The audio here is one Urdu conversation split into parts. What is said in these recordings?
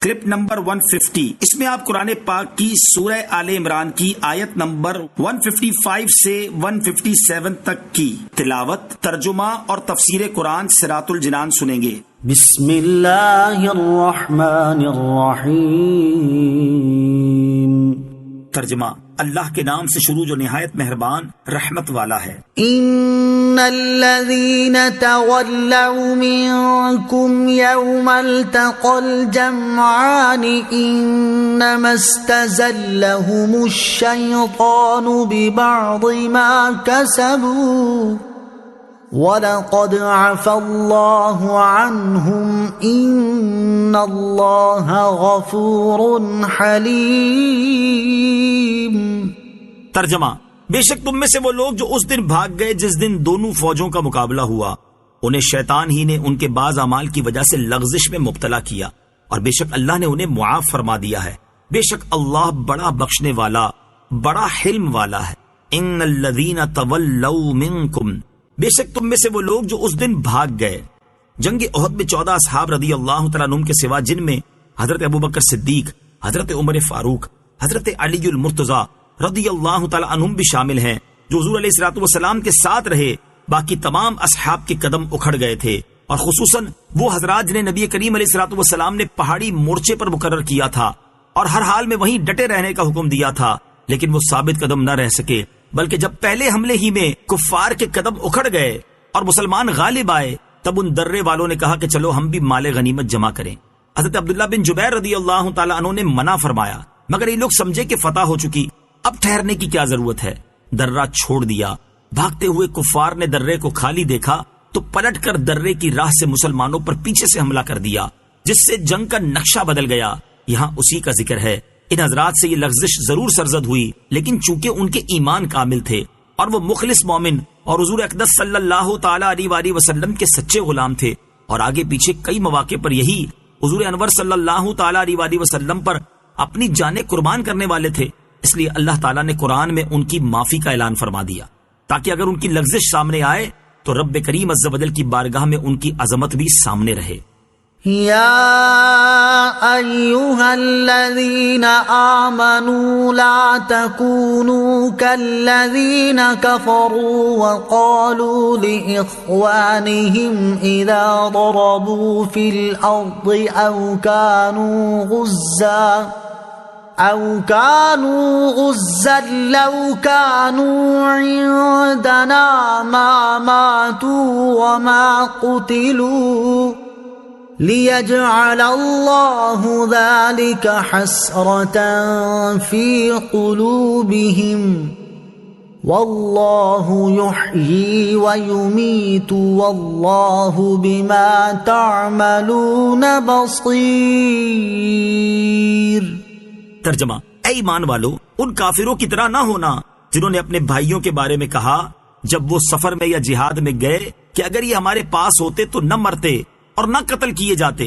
Clip number 150. اس میں آپ قرآن پاک کی سورہ آل عمران کی آیت نمبر 155 سے 157 تک کی تلاوت، ترجمہ اور تفسیر قرآن صراط الجنان سنیں گے. بسم اللہ الرحمن الرحیم. ترجمہ: اللہ کے نام سے شروع جو نہایت مہربان رحمت والا ہے. ان الذين تولوا منكم يوم التقى الجمعان انما استزلهم الشيطان ببعض ما كسبوا وَلَقَدْ عَفَى اللَّهُ عَنْهُمْ إِنَّ اللَّهَ غَفُورٌ حَلِيمٌ. ترجمہ: بے شک تم میں سے وہ لوگ جو اس دن بھاگ گئے جس دن دونوں فوجوں کا مقابلہ ہوا، انہیں شیطان ہی نے ان کے بعض اعمال کی وجہ سے لغزش میں مبتلا کیا، اور بے شک اللہ نے انہیں معاف فرما دیا ہے. بے شک اللہ بڑا بخشنے والا، بڑا حلم والا ہے. ان الذین تولوا منکم، بے شک تم میں سے وہ لوگ جو اس دن بھاگ گئے. جنگ احد میں 14 اصحاب رضی اللہ تعالیٰ عنہم کے سوا، جن میں حضرت ابوبکر صدیق، حضرت عمر فاروق، حضرت علی المرتضی رضی اللہ تعالیٰ عنہم بھی شامل ہیں، جو حضور علیہ الصلوۃ والسلام کے ساتھ رہے. باقی تمام اصحاب کے قدم اکھڑ گئے تھے، اور خصوصاً وہ حضرات جنہیں نبی کریم علیہ الصلوۃ والسلام نے پہاڑی مورچے پر مقرر کیا تھا اور ہر حال میں وہیں ڈٹے رہنے کا حکم دیا تھا، لیکن وہ ثابت قدم نہ رہ سکے، بلکہ جب پہلے حملے ہی میں کفار کے قدم اکھڑ گئے اور مسلمان غالب آئے، تب ان درے والوں نے کہا کہ چلو ہم بھی مال غنیمت جمع کریں. حضرت عبداللہ بن جبیر رضی اللہ تعالیٰ عنہ نے منع فرمایا، مگر یہ لوگ سمجھے کہ فتح ہو چکی، اب ٹھہرنے کی کیا ضرورت ہے. درہ چھوڑ دیا. بھاگتے ہوئے کفار نے درے کو خالی دیکھا تو پلٹ کر درے کی راہ سے مسلمانوں پر پیچھے سے حملہ کر دیا، جس سے جنگ کا نقشہ بدل گیا. یہاں اسی کا ذکر ہے. ان حضرات سے یہ لغزش ضرور سرزد ہوئی، لیکن چونکہ ان کے ایمان کامل تھے اور وہ مخلص مومن اور حضور اقدس صلی اللہ تعالی علیہ وآلہ وسلم کے سچے غلام تھے، اور آگے پیچھے کئی مواقع پر یہی حضور انور صلی اللہ تعالی علیہ وآلہ وسلم پر اپنی جانیں قربان کرنے والے تھے، اس لیے اللہ تعالیٰ نے قرآن میں ان کی معافی کا اعلان فرما دیا، تاکہ اگر ان کی لغزش سامنے آئے تو رب کریم عز و جل کی بارگاہ میں ان کی عظمت بھی سامنے رہے. یا ایہا الذین آمنوا لا تکونوا کالذین کفروا وقالوا لإخوانہم اذا ضربوا فی الارض او كانوا غزا لو كانوا عندنا ما ماتوا وما قتلوا ليجعل الله ذلك حسرة في قلوبهم والله يحيي ويميت والله بما تعملون بصير. ترجمہ: اے ایمان والو، ان کافروں کی طرح نہ ہونا جنہوں نے اپنے بھائیوں کے بارے میں کہا جب وہ سفر میں یا جہاد میں گئے کہ اگر یہ ہمارے پاس ہوتے تو نہ مرتے اور نہ قتل کیے جاتے.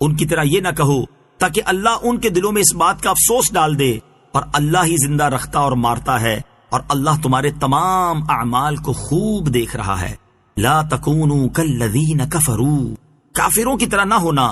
ان کی طرح یہ نہ کہو تاکہ اللہ ان کے دلوں میں اس بات کا افسوس ڈال دے، اور اللہ ہی زندہ رکھتا اور مارتا ہے، اور اللہ تمہارے تمام اعمال کو خوب دیکھ رہا ہے. لا تکونوا کالذین کفروا، کافروں کی طرح نہ ہونا.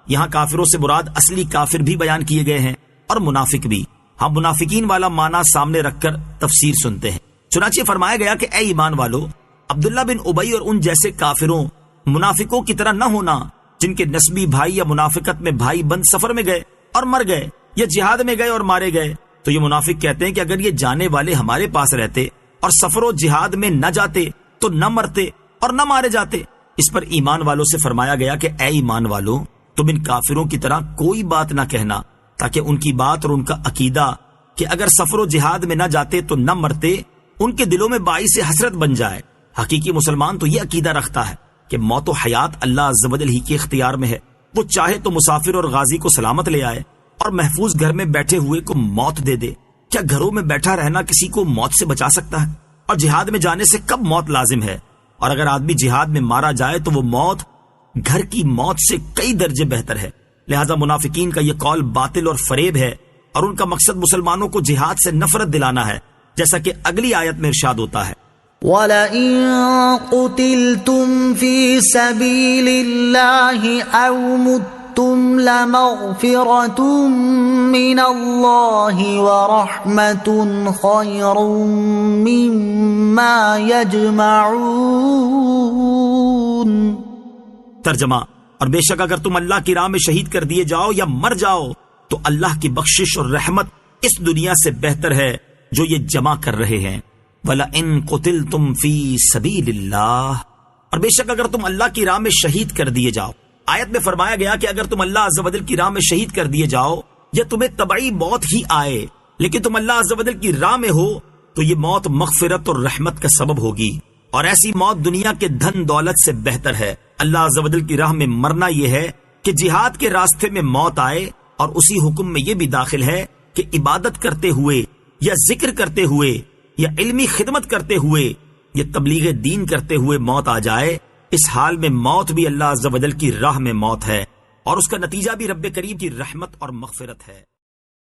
یہاں کافروں سے مراد اصلی کافر بھی بیان کیے گئے ہیں اور منافق بھی. ہم منافقین والا معنی سامنے رکھ کر تفسیر سنتے ہیں. چنانچہ فرمایا گیا کہ اے ایمان والو، عبداللہ بن ابی اور ان جیسے کافروں منافقوں کی طرح نہ ہونا جن کے نسبی بھائی یا منافقت میں بھائی بند سفر میں گئے اور مر گئے، یا جہاد میں گئے اور مارے گئے. تو یہ منافق کہتے ہیں کہ اگر یہ جانے والے ہمارے پاس رہتے اور سفر و جہاد میں نہ جاتے تو نہ مرتے اور نہ مارے جاتے. اس پر ایمان والوں سے فرمایا گیا کہ اے ایمان والو، تم ان کافروں کی طرح کوئی بات نہ کہنا، تاکہ ان کی بات اور ان کا عقیدہ کہ اگر سفر و جہاد میں نہ جاتے تو نہ مرتے ان کے دلوں میں باعث حسرت بن جائے. حقیقی مسلمان تو یہ عقیدہ رکھتا ہے کہ موت و حیات اللہ عز و جل ہی کے اختیار میں ہے. وہ چاہے تو مسافر اور غازی کو سلامت لے آئے اور محفوظ گھر میں بیٹھے ہوئے کو موت دے دے. کیا گھروں میں بیٹھا رہنا کسی کو موت سے بچا سکتا ہے؟ اور جہاد میں جانے سے کب موت لازم ہے؟ اور اگر آدمی جہاد میں مارا جائے تو وہ موت گھر کی موت سے کئی درجے بہتر ہے. لہذا منافقین کا یہ قول باطل اور فریب ہے، اور ان کا مقصد مسلمانوں کو جہاد سے نفرت دلانا ہے، جیسا کہ اگلی آیت میں ارشاد ہوتا ہے: وَلَئِن قُتِلْتُمْ فِي سَبِيلِ اللَّهِ أَوْ مُتْتُمْ لمغفرة من الله ورحمة خير مما يجمعون. ترجمہ: اور بے شک اگر تم اللہ کی راہ میں شہید کر دیے جاؤ یا مر جاؤ تو اللہ کی بخشش اور رحمت اس دنیا سے بہتر ہے جو یہ جمع کر رہے ہیں. وَلَئِن قُتِلْتُمْ فِي سَبِيلِ اللَّهِ، اور بے شک اگر تم اللہ کی راہ میں شہید کر دیے جاؤ. آیت میں فرمایا گیا کہ اگر تم اللہ عز و جل کی راہ میں شہید کر دیے جاؤ یا تمہیں طبعی موت ہی آئے لیکن تم اللہ عز و جل کی راہ میں ہو تو یہ موت مغفرت اور رحمت کا سبب ہوگی، اور ایسی موت دنیا کے دھن دولت سے بہتر ہے. اللہ عز و جل کی راہ میں مرنا یہ ہے کہ جہاد کے راستے میں موت آئے، اور اسی حکم میں یہ بھی داخل ہے کہ عبادت کرتے ہوئے یا ذکر کرتے ہوئے یا علمی خدمت کرتے ہوئے یا تبلیغ دین کرتے ہوئے موت آ جائے. اس حال میں موت بھی اللہ عز و جل کی راہ میں موت ہے، اور اس کا نتیجہ بھی رب کریم کی رحمت اور مغفرت ہے.